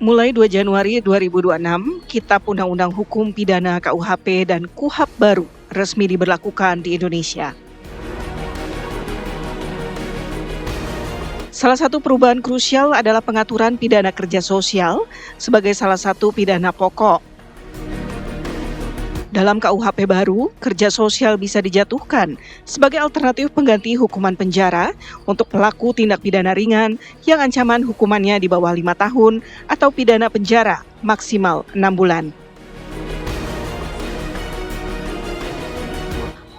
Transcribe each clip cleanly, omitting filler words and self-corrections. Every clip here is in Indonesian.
Mulai 2 Januari 2026, Kitab Undang-Undang Hukum Pidana KUHP dan KUHAP baru resmi diberlakukan di Indonesia. Salah satu perubahan krusial adalah pengaturan pidana kerja sosial sebagai salah satu pidana pokok. Dalam KUHP baru, kerja sosial bisa dijatuhkan sebagai alternatif pengganti hukuman penjara untuk pelaku tindak pidana ringan yang ancaman hukumannya di bawah 5 tahun atau pidana penjara maksimal 6 bulan.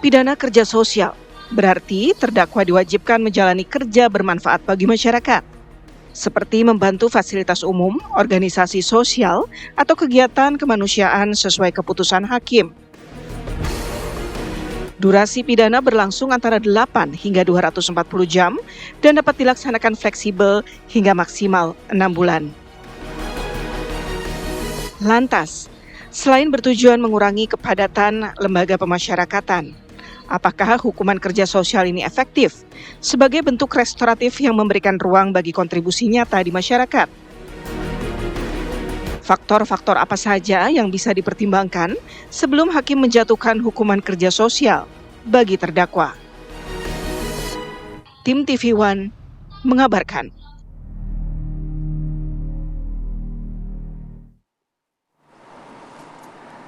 Pidana kerja sosial berarti terdakwa diwajibkan menjalani kerja bermanfaat bagi masyarakat, seperti membantu fasilitas umum, organisasi sosial, atau kegiatan kemanusiaan sesuai keputusan hakim. Durasi pidana berlangsung antara 8 hingga 240 jam dan dapat dilaksanakan fleksibel hingga maksimal 6 bulan. Lantas, selain bertujuan mengurangi kepadatan lembaga pemasyarakatan, apakah hukuman kerja sosial ini efektif sebagai bentuk restoratif yang memberikan ruang bagi kontribusi nyata di masyarakat? Faktor-faktor apa saja yang bisa dipertimbangkan sebelum hakim menjatuhkan hukuman kerja sosial bagi terdakwa? Tim TV One mengabarkan.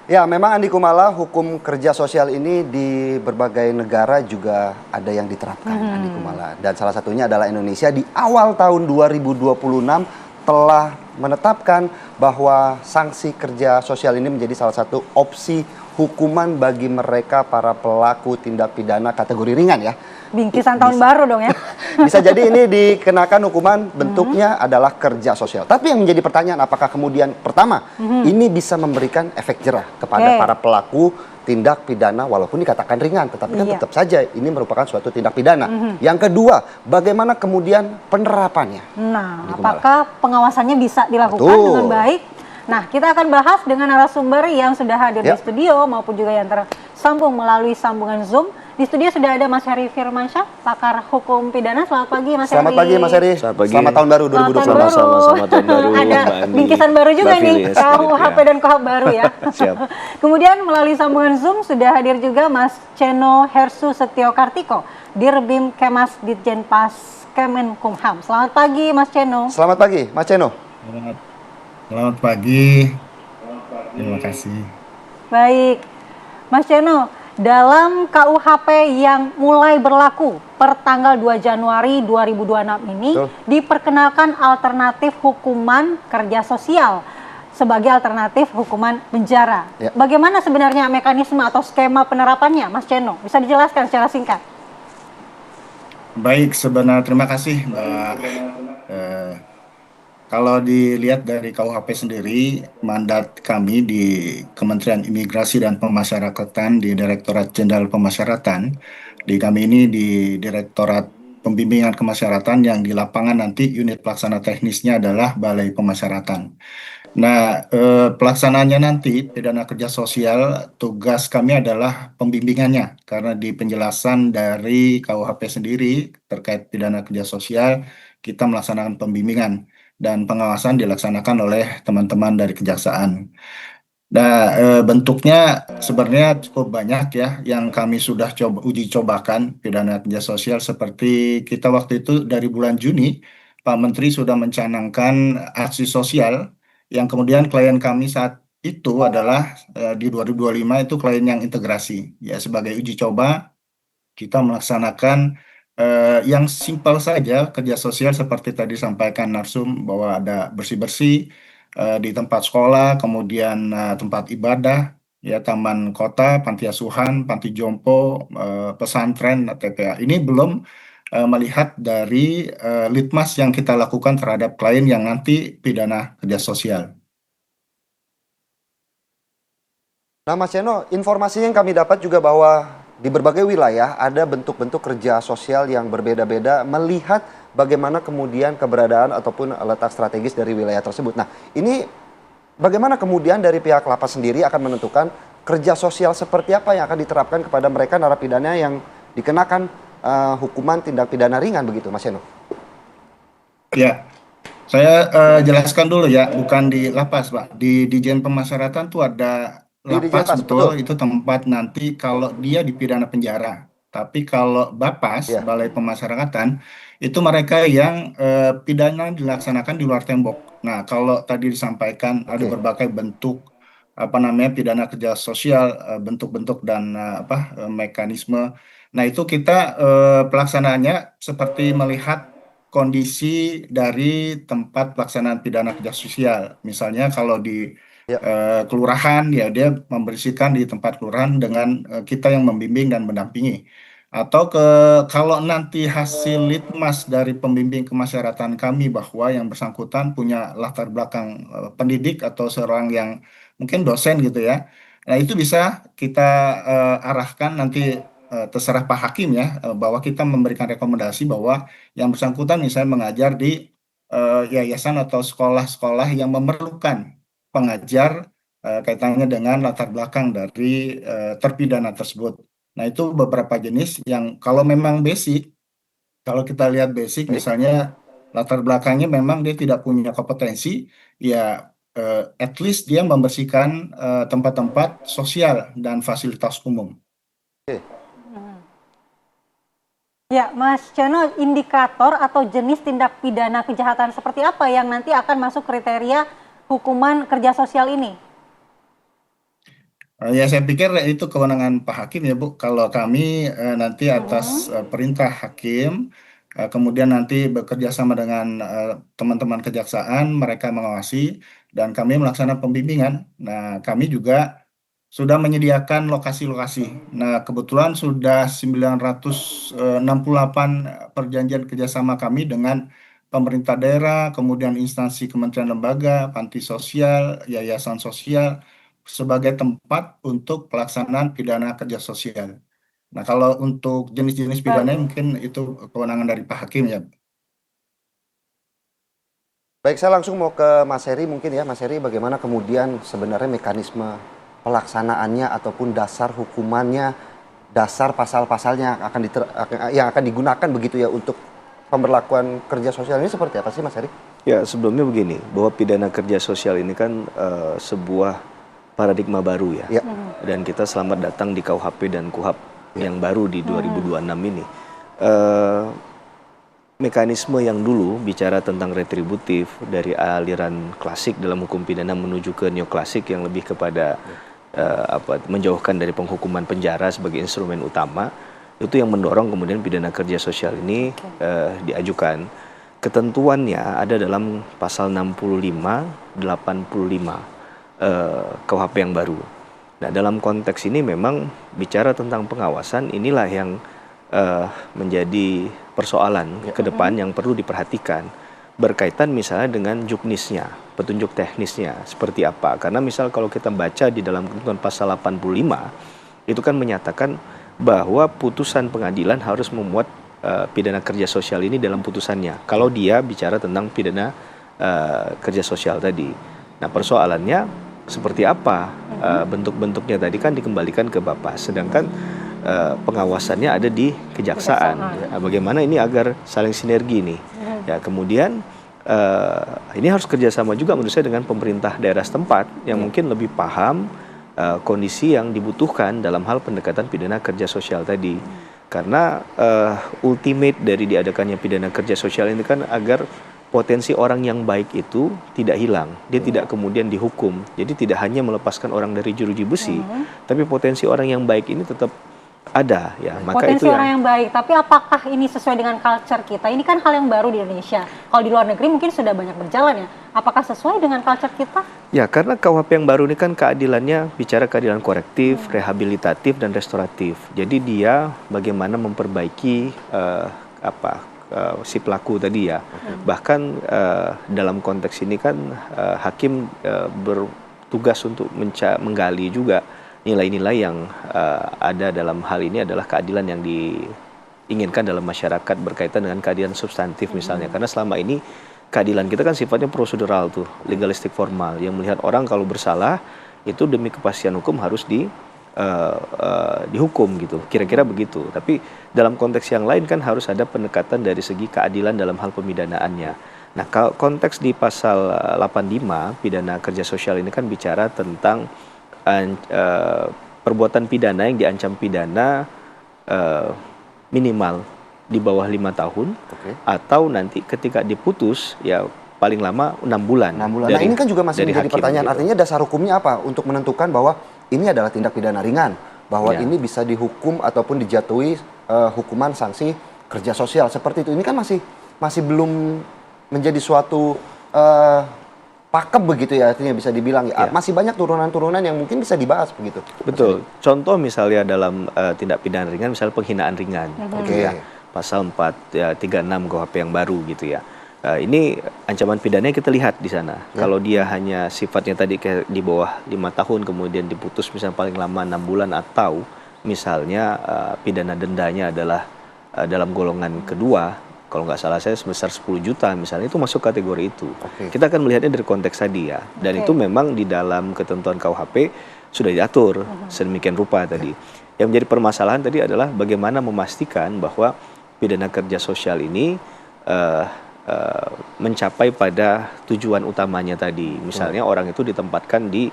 Ya, memang Andi Kumala, hukum kerja sosial ini di berbagai negara juga ada yang diterapkan, Andi Kumala. Dan salah satunya adalah Indonesia di awal tahun 2026 telah menetapkan bahwa sanksi kerja sosial ini menjadi salah satu opsi hukuman bagi mereka para pelaku tindak pidana kategori ringan ya. Bingkisan tahun baru dong ya. Bisa jadi ini dikenakan hukuman bentuknya adalah kerja sosial. Tapi yang menjadi pertanyaan, apakah kemudian pertama ini bisa memberikan efek jerah kepada para pelaku tindak pidana walaupun dikatakan ringan, tetapi kan tetap saja ini merupakan suatu tindak pidana. Yang kedua, bagaimana kemudian penerapannya? Nah, apakah pengawasannya bisa dilakukan dengan baik? Nah, kita akan bahas dengan narasumber yang sudah hadir di studio maupun juga yang tersambung melalui sambungan Zoom. Di studio sudah ada Mas Heri Firmansyah, pakar hukum pidana. Selamat pagi, Mas Heri. Selamat pagi, Mas Heri. Selamat pagi. Selamat tahun baru 2020. Sama-sama tahun baru. Ada bingkisan baru juga nih, KUHP dan KUHAP baru ya. Siap. Kemudian melalui sambungan Zoom sudah hadir juga Mas Ceno Hersu Setio Kartiko, Dirbim Kemas Ditjenpas Kemenkumham. Selamat pagi, Mas Ceno. Selamat pagi, Mas Ceno. Selamat pagi. Terima kasih. Baik, Mas Ceno. Dalam KUHP yang mulai berlaku per tanggal 2 Januari 2026 ini diperkenalkan alternatif hukuman kerja sosial sebagai alternatif hukuman penjara. Bagaimana sebenarnya mekanisme atau skema penerapannya, Mas Ceno? Bisa dijelaskan secara singkat? Baik, sebenarnya terima kasih, Mbak. Kalau dilihat dari KUHP sendiri, mandat kami di Kementerian Imigrasi dan Pemasyarakatan di Direktorat Jenderal Pemasyarakatan, di kami ini di Direktorat Pembimbingan Kemasyarakatan yang di lapangan nanti unit pelaksana teknisnya adalah Balai Pemasyarakatan. Nah, pelaksanaannya nanti pidana kerja sosial, tugas kami adalah pembimbingannya karena di penjelasan dari KUHP sendiri terkait pidana kerja sosial, kita melaksanakan pembimbingan dan pengawasan dilaksanakan oleh teman-teman dari kejaksaan. Nah, bentuknya sebenarnya cukup banyak ya yang kami sudah uji cobakan pidana kerja sosial, seperti kita waktu itu dari bulan Juni, Pak Menteri sudah mencanangkan aksi sosial yang kemudian klien kami saat itu adalah di 2025 itu klien yang integrasi. Ya, sebagai uji coba kita melaksanakan yang simpel saja kerja sosial seperti tadi sampaikan Narsum bahwa ada bersih-bersih di tempat sekolah, kemudian tempat ibadah, ya taman kota, panti asuhan, panti jompo, pesantren, TPA. Ini belum melihat dari litmas yang kita lakukan terhadap klien yang nanti pidana kerja sosial. Nah, Mas Ceno, informasinya yang kami dapat juga bahwa di berbagai wilayah ada bentuk-bentuk kerja sosial yang berbeda-beda melihat bagaimana kemudian keberadaan ataupun letak strategis dari wilayah tersebut. Nah, ini bagaimana kemudian dari pihak lapas sendiri akan menentukan kerja sosial seperti apa yang akan diterapkan kepada mereka narapidana yang dikenakan hukuman tindak pidana ringan begitu, Mas Ceno? Ya, Saya jelaskan dulu ya, bukan di lapas, Pak. Di Dijen Pemasyarakatan tuh ada Di Dijen lapas, Pas, betul. betul. Itu tempat nanti kalau dia dipidana penjara. Tapi kalau Bapas, Iya, Balai Pemasyarakatan, itu mereka yang pidana dilaksanakan di luar tembok. Nah, kalau tadi disampaikan ada oke. berbagai bentuk apa namanya pidana kerja sosial, bentuk-bentuk dan mekanisme. Nah, itu kita pelaksanaannya seperti melihat kondisi dari tempat pelaksanaan pidana kerja sosial. Misalnya kalau di Ya, kelurahan ya dia membersihkan di tempat kelurahan dengan kita yang membimbing dan mendampingi. Atau kalau nanti hasil litmas dari pembimbing kemasyarakatan kami bahwa yang bersangkutan punya latar belakang pendidik atau seorang yang mungkin dosen gitu ya. Nah, itu bisa kita arahkan nanti terserah Pak Hakim ya bahwa kita memberikan rekomendasi bahwa yang bersangkutan misalnya mengajar di yayasan atau sekolah-sekolah yang memerlukan pengajar kaitannya dengan latar belakang dari terpidana tersebut. Nah, itu beberapa jenis yang kalau memang basic, kalau kita lihat basic baik. misalnya latar belakangnya memang dia tidak punya kompetensi, ya at least dia membersihkan tempat-tempat sosial dan fasilitas umum. Oke. Ya, Mas Ceno, indikator atau jenis tindak pidana kejahatan seperti apa yang nanti akan masuk kriteria hukuman kerja sosial ini? Ya, saya pikir itu kewenangan Pak Hakim ya, Bu. Kalau kami nanti atas perintah Hakim, kemudian nanti bekerja sama dengan teman-teman kejaksaan, mereka mengawasi, dan kami melaksanakan pembimbingan. Nah, kami juga sudah menyediakan lokasi-lokasi. Nah, kebetulan sudah 968 perjanjian kerjasama kami dengan pemerintah daerah, kemudian instansi kementerian lembaga, panti sosial, yayasan sosial, sebagai tempat untuk pelaksanaan pidana kerja sosial. Nah, kalau untuk jenis-jenis pidana Baik. mungkin itu kewenangan dari Pak Hakim ya. Baik, saya langsung mau ke Mas Heri mungkin ya. Mas Heri, bagaimana kemudian sebenarnya mekanisme pelaksanaannya ataupun dasar hukumannya, dasar pasal-pasalnya yang akan digunakan begitu ya untuk pemberlakuan kerja sosial ini seperti apa sih, Mas Heri? Ya, sebelumnya begini, bahwa pidana kerja sosial ini kan sebuah paradigma baru ya. Ya, Dan kita selamat datang di KUHP dan KUHAP yang baru di 2026 ini. Eh, Mekanisme yang dulu bicara tentang retributif dari aliran klasik dalam hukum pidana menuju ke neoklasik yang lebih kepada menjauhkan dari penghukuman penjara sebagai instrumen utama, itu yang mendorong kemudian pidana kerja sosial ini diajukan. Ketentuannya ada dalam pasal 65, 85 KUHP yang baru. Nah, dalam konteks ini memang bicara tentang pengawasan, inilah yang menjadi persoalan ke depan yang perlu diperhatikan, berkaitan misalnya dengan juknisnya, petunjuk teknisnya seperti apa. Karena misal kalau kita baca di dalam ketentuan pasal 85 itu kan menyatakan bahwa putusan pengadilan harus memuat pidana kerja sosial ini dalam putusannya kalau dia bicara tentang pidana kerja sosial tadi. Nah, persoalannya seperti apa bentuk-bentuknya tadi kan dikembalikan ke Bapak, sedangkan pengawasannya ada di kejaksaan. Nah, bagaimana ini agar saling sinergi nih? Ya, kemudian ini harus kerjasama juga menurut saya dengan pemerintah daerah setempat yang mungkin lebih paham kondisi yang dibutuhkan dalam hal pendekatan pidana kerja sosial tadi. Karena ultimate dari diadakannya pidana kerja sosial ini kan agar potensi orang yang baik itu tidak hilang, dia tidak kemudian dihukum. Jadi tidak hanya melepaskan orang dari jeruji besi, tapi potensi orang yang baik ini tetap ada ya. Maka Potensi itu orang yang baik, tapi apakah ini sesuai dengan culture kita? Ini kan hal yang baru di Indonesia. Kalau di luar negeri mungkin sudah banyak berjalan ya. Apakah sesuai dengan culture kita? ya, karena KUHP yang baru ini kan keadilannya bicara keadilan korektif, rehabilitatif dan restoratif. Jadi dia bagaimana memperbaiki si pelaku tadi ya. Bahkan dalam konteks ini kan hakim bertugas untuk menggali juga nilai-nilai yang ada dalam hal ini adalah keadilan yang diinginkan dalam masyarakat berkaitan dengan keadilan substantif misalnya. Karena selama ini keadilan kita kan sifatnya prosedural tuh, legalistik formal, yang melihat orang kalau bersalah itu demi kepastian hukum harus dihukum gitu, kira-kira begitu. Tapi dalam konteks yang lain kan harus ada pendekatan dari segi keadilan dalam hal pemidanaannya. Nah, kalau konteks di pasal 85 pidana kerja sosial ini kan bicara tentang eh, perbuatan pidana yang diancam pidana eh, minimal di bawah 5 tahun, Oke. atau nanti ketika diputus ya paling lama 6 bulan. 6 bulan. Nah, ini kan juga masih dari menjadi hakim pertanyaan. gitu. Artinya dasar hukumnya apa untuk menentukan bahwa ini adalah tindak pidana ringan, bahwa Ya. ini bisa dihukum ataupun dijatuhi hukuman sanksi kerja sosial seperti itu. Ini kan masih belum menjadi suatu eh, pakem begitu ya, artinya bisa dibilang ya. Ya. Masih banyak turunan-turunan yang mungkin bisa dibahas begitu. Betul. Contoh misalnya dalam tindak pidana ringan, misalnya penghinaan ringan, gitu Oke. ya. Pasal 436 KUHP yang baru gitu ya. Ini ancaman pidananya kita lihat di sana. Ya. Kalau dia hanya sifatnya tadi kayak di bawah 5 tahun kemudian diputus misalnya paling lama 6 bulan, atau misalnya pidana dendanya adalah dalam golongan kedua, kalau nggak salah saya sebesar 10 juta misalnya, itu masuk kategori itu. Oke. Kita akan melihatnya dari konteks tadi ya. Dan Oke. itu memang di dalam ketentuan KUHP sudah diatur sedemikian rupa tadi. Yang menjadi permasalahan tadi adalah bagaimana memastikan bahwa pidana kerja sosial ini eh, mencapai pada tujuan utamanya tadi. Misalnya orang itu ditempatkan di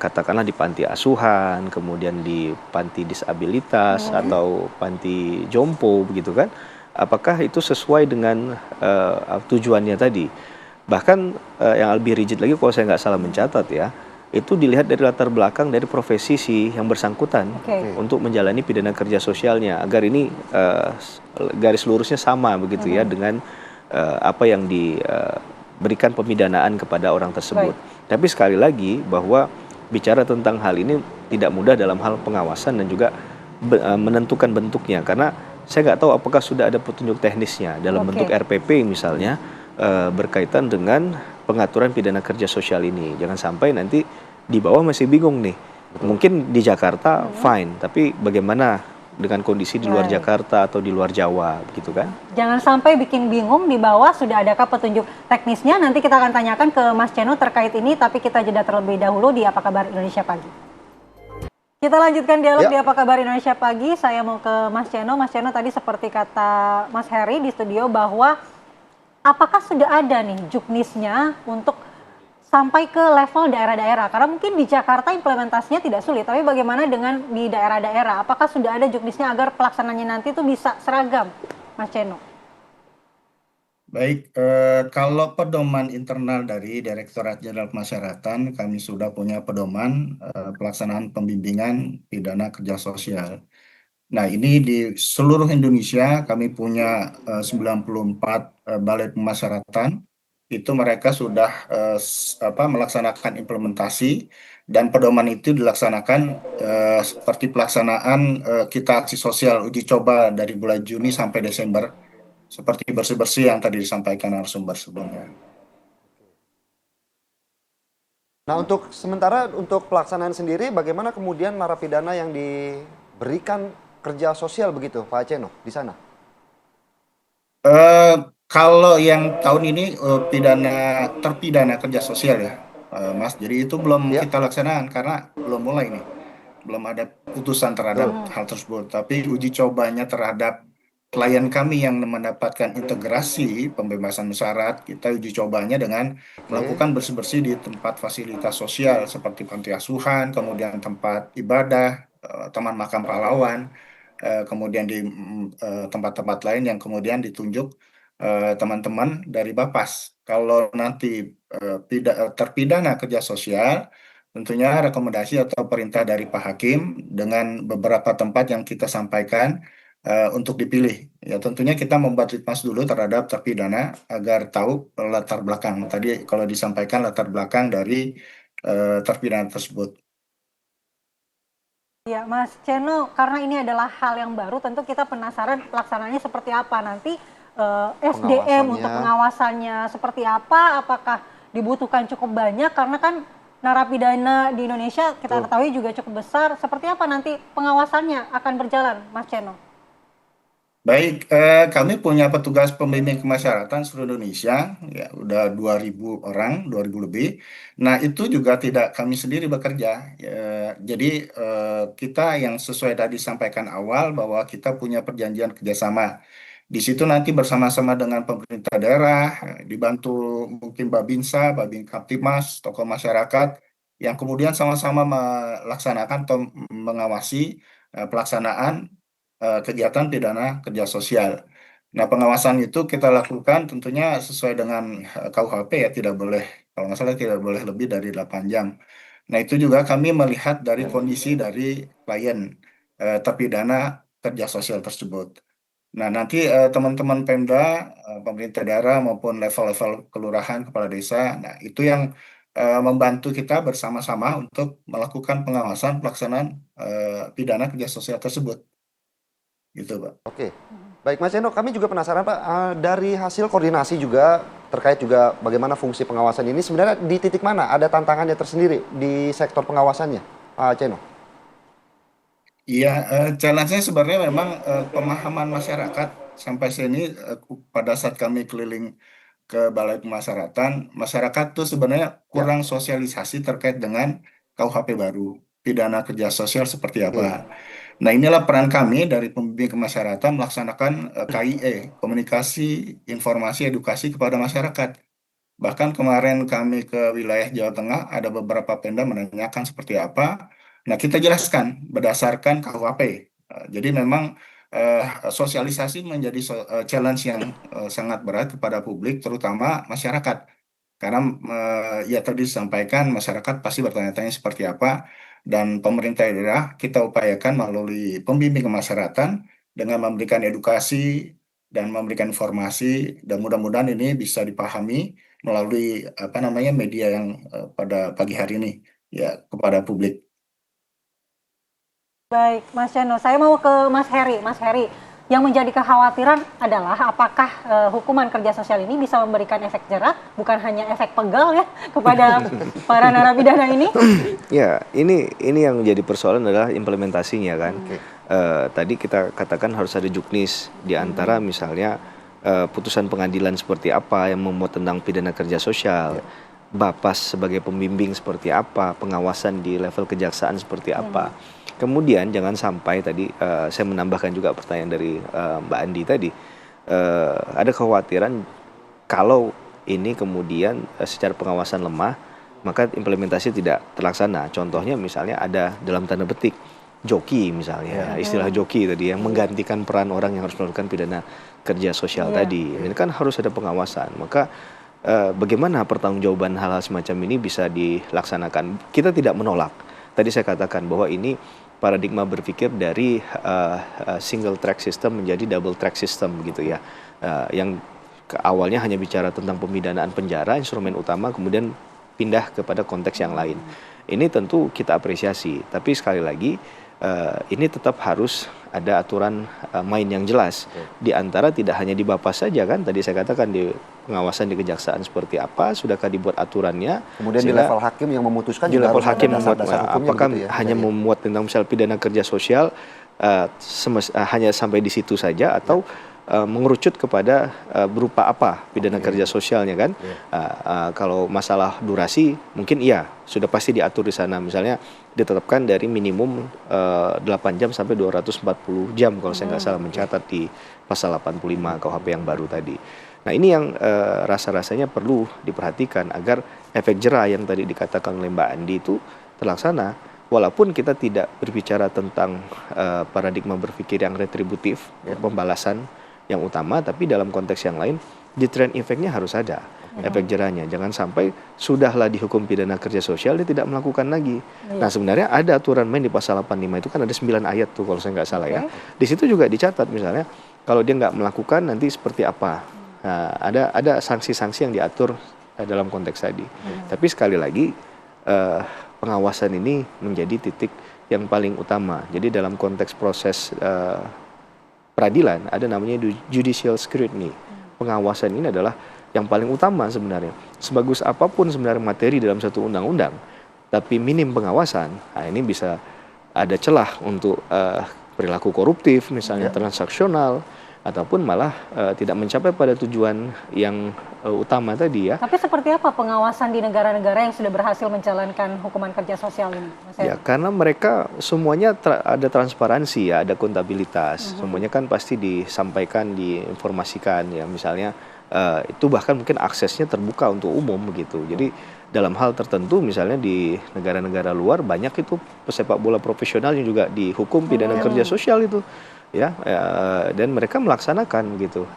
katakanlah di panti asuhan, kemudian di panti disabilitas atau panti jompo begitu kan. Apakah itu sesuai dengan tujuannya tadi? Bahkan yang lebih rigid lagi kalau saya nggak salah mencatat ya, itu dilihat dari latar belakang dari profesi si yang bersangkutan Oke. untuk menjalani pidana kerja sosialnya, agar ini garis lurusnya sama begitu ya dengan apa yang diberikan pemidanaan kepada orang tersebut. Tapi sekali lagi bahwa bicara tentang hal ini tidak mudah dalam hal pengawasan dan juga menentukan bentuknya, karena saya nggak tahu apakah sudah ada petunjuk teknisnya dalam Oke. bentuk RPP misalnya berkaitan dengan pengaturan pidana kerja sosial ini. Jangan sampai nanti di bawah masih bingung nih. Mungkin di Jakarta fine, tapi bagaimana dengan kondisi di luar Baik. Jakarta atau di luar Jawa, begitu kan? Jangan sampai bikin bingung di bawah sudah adakah petunjuk teknisnya. Nanti kita akan tanyakan ke Mas Ceno terkait ini, tapi kita jeda terlebih dahulu di Apa Kabar Indonesia Pagi. Kita lanjutkan dialog Ya. di Apa Kabar Indonesia Pagi. Saya mau ke Mas Ceno. Mas Ceno, tadi seperti kata Mas Heri di studio bahwa apakah sudah ada nih juknisnya untuk sampai ke level daerah-daerah? Karena mungkin di Jakarta implementasinya tidak sulit, tapi bagaimana dengan di daerah-daerah? Apakah sudah ada juknisnya agar pelaksananya nanti itu bisa seragam, Mas Ceno? Baik, kalau pedoman internal dari Direktorat Jenderal Pemasyarakatan, kami sudah punya pedoman pelaksanaan pembimbingan pidana kerja sosial. Nah, ini di seluruh Indonesia kami punya 94 balai pemasyarakatan. Itu mereka sudah melaksanakan implementasi, dan pedoman itu dilaksanakan seperti pelaksanaan kita aksi sosial uji coba dari bulan Juni sampai Desember, seperti bersih-bersih yang tadi disampaikan narasumber sebelumnya. Nah, untuk sementara untuk pelaksanaan sendiri, bagaimana kemudian narapidana yang diberikan kerja sosial begitu, Pak Aceno, di sana? Kalau yang tahun ini terpidana kerja sosial ya, Mas. Jadi itu belum Ya. kita laksanakan karena belum mulai nih, belum ada putusan terhadap hal tersebut. Tapi uji cobanya terhadap klien kami yang mendapatkan integrasi pembebasan syarat, kita uji cobanya dengan melakukan bersih-bersih di tempat fasilitas sosial seperti panti asuhan, kemudian tempat ibadah, taman makam pahlawan, kemudian di tempat-tempat lain yang kemudian ditunjuk teman-teman dari Bapas. Kalau nanti terpidana kerja sosial, tentunya rekomendasi atau perintah dari Pak Hakim dengan beberapa tempat yang kita sampaikan untuk dipilih. Ya, tentunya kita membuat litmas dulu terhadap terpidana agar tahu latar belakang. Tadi kalau disampaikan latar belakang dari terpidana tersebut. Ya, Mas Ceno, karena ini adalah hal yang baru, tentu kita penasaran pelaksanaannya seperti apa nanti. SDM untuk pengawasannya seperti apa? Apakah dibutuhkan cukup banyak? Karena kan narapidana di Indonesia kita ketahui juga cukup besar. Seperti apa nanti pengawasannya akan berjalan, Mas Ceno? Baik, kami punya petugas pembimbing kemasyarakatan seluruh Indonesia, ya udah 2.000 orang, 2.000 lebih. Nah, itu juga tidak kami sendiri bekerja. Jadi kita yang sesuai tadi disampaikan awal bahwa kita punya perjanjian kerjasama Di situ nanti bersama-sama dengan pemerintah daerah, dibantu mungkin Babinsa, Babin Kaptimas, tokoh masyarakat, yang kemudian sama-sama melaksanakan atau mengawasi pelaksanaan kegiatan pidana kerja sosial. Nah, pengawasan itu kita lakukan tentunya sesuai dengan KUHP ya, tidak boleh, kalau nggak salah tidak boleh lebih dari 8 jam. Nah, itu juga kami melihat dari kondisi dari klien terpidana kerja sosial tersebut. Nah, nanti teman-teman Pemda, pemerintah daerah maupun level-level kelurahan, kepala desa, nah itu yang membantu kita bersama-sama untuk melakukan pengawasan pelaksanaan pidana kerja sosial tersebut. Gitu, Pak. Oke. Baik Mas Eno, kami juga penasaran Pak, dari hasil koordinasi juga terkait juga bagaimana fungsi pengawasan ini sebenarnya di titik mana ada tantangannya tersendiri di sektor pengawasannya, Pak Ceno? Iya, challenge-nya sebenarnya memang pemahaman masyarakat sampai sini pada saat kami keliling ke Balai Pemasyarakatan, masyarakat tuh sebenarnya Ya, kurang sosialisasi terkait dengan KUHP baru, pidana kerja sosial seperti apa. oke. Nah, inilah peran kami dari pembimbing kemasyarakatan melaksanakan KIE, komunikasi, informasi, edukasi kepada masyarakat. Bahkan kemarin kami ke wilayah Jawa Tengah, ada beberapa Pemda menanyakan seperti apa. Nah, kita jelaskan berdasarkan KUHP. Jadi memang eh, sosialisasi menjadi challenge yang sangat berat kepada publik, terutama masyarakat. Karena ya tadi disampaikan masyarakat pasti bertanya-tanya seperti apa, dan pemerintah daerah kita upayakan melalui pembimbing kemasyarakatan dengan memberikan edukasi dan memberikan informasi, dan mudah-mudahan ini bisa dipahami melalui apa namanya media yang pada pagi hari ini ya kepada publik. Baik, Mas Yano, saya mau ke Mas Heri. Mas Heri, yang menjadi kekhawatiran adalah apakah hukuman kerja sosial ini bisa memberikan efek jerah, bukan hanya efek pegal ya kepada para narapidana ini? Ya, ini yang menjadi persoalan adalah implementasinya kan. Tadi kita katakan harus ada juknis di antara misalnya putusan pengadilan seperti apa yang memuat tentang pidana kerja sosial, Bapas sebagai pembimbing seperti apa, pengawasan di level kejaksaan seperti apa. Kemudian jangan sampai tadi saya menambahkan juga pertanyaan dari Mbak Andi tadi, ada kekhawatiran kalau ini kemudian secara pengawasan lemah, maka implementasi tidak terlaksana. Contohnya misalnya ada dalam tanda petik joki misalnya, istilah joki tadi yang menggantikan peran orang yang harus melakukan pidana kerja sosial tadi. Ini kan harus ada pengawasan. Maka bagaimana pertanggungjawaban hal-hal semacam ini bisa dilaksanakan? Kita tidak menolak. Tadi saya katakan bahwa ini paradigma berpikir dari single track system menjadi double track system gitu ya. Yang awalnya hanya bicara tentang pemidanaan penjara, instrumen utama, kemudian pindah kepada konteks yang lain. Ini tentu kita apresiasi, tapi sekali lagi ini tetap harus ada aturan main yang jelas. Di antara tidak hanya di Bapas saja kan, tadi saya katakan di pengawasan di kejaksaan seperti apa, sudahkah dibuat aturannya. Kemudian di level hakim yang memutuskan di juga level harus ada hakim dasar-dasar hukumnya apakah begitu ya, hanya memuat tentang misal pidana kerja sosial hanya sampai di situ saja, atau mengerucut kepada berupa apa pidana kerja sosialnya kan. Kalau masalah durasi mungkin iya sudah pasti diatur di sana, misalnya ditetapkan dari minimum 8 jam sampai 240 jam kalau saya nggak salah mencatat di pasal 85 KUHP yang baru tadi. Nah ini yang rasa-rasanya perlu diperhatikan agar efek jerah yang tadi dikatakan oleh Mbak Andi itu terlaksana, walaupun kita tidak berbicara tentang paradigma berpikir yang retributif, pembalasan yang utama, tapi dalam konteks yang lain deterrent effect-nya harus ada, efek jerahnya. Jangan sampai sudahlah dihukum pidana kerja sosial dia tidak melakukan lagi. Nah sebenarnya ada aturan main di pasal 85 itu kan ada 9 ayat tuh kalau saya nggak salah ya. Di situ juga dicatat misalnya kalau dia nggak melakukan nanti seperti apa. Nah, ada sanksi-sanksi yang diatur dalam konteks tadi. Tapi sekali lagi pengawasan ini menjadi titik yang paling utama. Jadi dalam konteks proses peradilan ada namanya judicial scrutiny. Pengawasan ini adalah yang paling utama sebenarnya. Sebagus apapun sebenarnya materi dalam satu undang-undang, tapi minim pengawasan, nah ini bisa ada celah untuk perilaku koruptif misalnya transaksional. ataupun malah tidak mencapai pada tujuan yang utama tadi ya. Tapi seperti apa pengawasan di negara-negara yang sudah berhasil menjalankan hukuman kerja sosial ini, Mas Heru? Ya, karena mereka semuanya ada transparansi ya, ada akuntabilitas. Semuanya kan pasti disampaikan, diinformasikan ya. Misalnya itu bahkan mungkin aksesnya terbuka untuk umum begitu. Jadi dalam hal tertentu misalnya di negara-negara luar banyak itu pesepak bola profesional yang juga dihukum pidana kerja sosial itu ya, dan mereka melaksanakan begitu.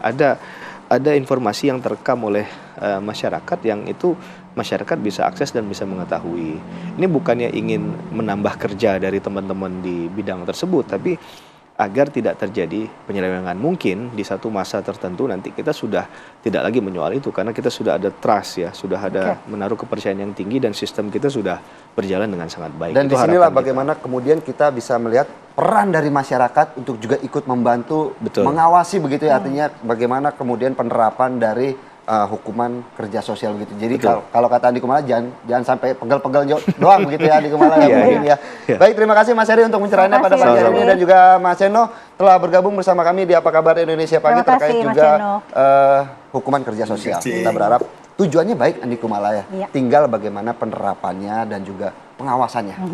Ada informasi yang terekam oleh masyarakat yang itu masyarakat bisa akses dan bisa mengetahui. Ini bukannya ingin menambah kerja dari teman-teman di bidang tersebut, tapi agar tidak terjadi penyelewengan. Mungkin di satu masa tertentu nanti kita sudah tidak lagi menyoal itu karena kita sudah ada trust ya, sudah ada menaruh kepercayaan yang tinggi dan sistem kita sudah berjalan dengan sangat baik. Dan Itu disinilah harapan bagaimana kemudian kita bisa melihat peran dari masyarakat untuk juga ikut membantu, mengawasi begitu ya, artinya bagaimana kemudian penerapan dari hukuman kerja sosial gitu. Jadi kalau kata Andi Kumala jangan sampai pegel-pegel doang begitu ya Andi Kumala ya mungkin ya. Baik, terima kasih Mas Heri untuk pencerahannya pada pagi hari ini dan juga Mas Seno telah bergabung bersama kami di Apa Kabar Indonesia Pagi terkait juga hukuman kerja sosial. Kita berharap tujuannya baik Andi Kumala ya. Tinggal bagaimana penerapannya dan juga pengawasannya.